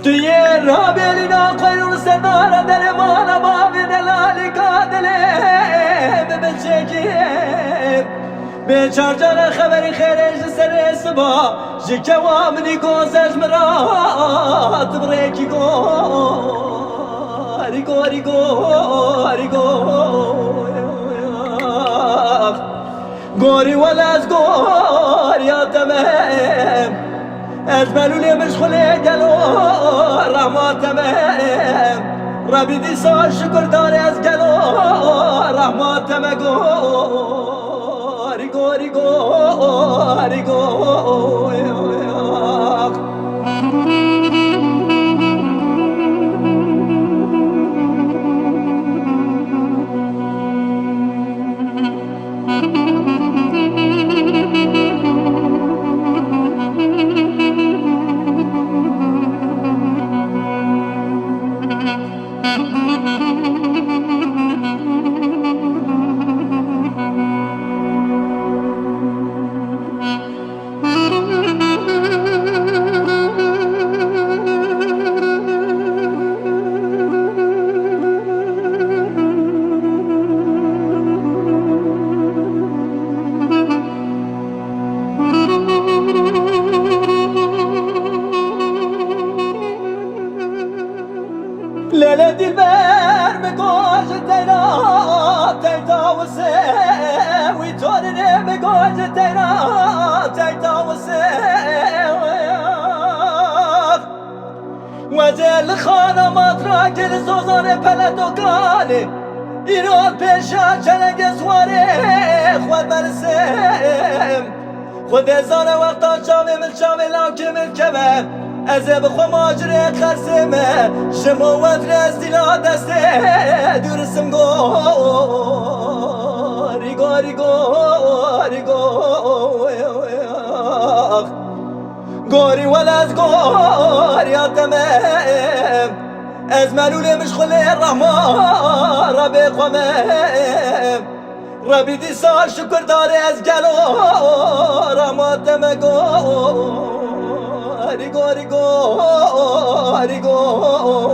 توی را بلینا قیرون سردار دل مانا باوی دلالی کادله ببچگیم به چارجان خبری خیرش سر سبا جکوا منی گوزش مرات بریکی گوری گوری گوری گوری ولا از گوری یا تمام اجملوا لي مشغولي قالوا رحمة تمام ربي دي صار شكر داري از قالوا رحمة تمام غوري غوري غوري غوري ليلة دلبر مقاش تينا تيتا وسام ويتونني مقاش تينا تيتا وسام وزيل خانة مطرق الزوزان بلدو كاني إيران بيشا چلنگ سواري خواد برسم خود ازان وقتا شاوي من شاوي لاكي من كبه ازه بخوا ماجره خرسمه شموت رزدیلا دسته درسم گوری گوری گوری گوری ولا از گوری تمام از ملول مشغول الرحمن ربی قمم ربی دی سال شکر داره از گلو رحمت تمام گوری گوری گوری گوری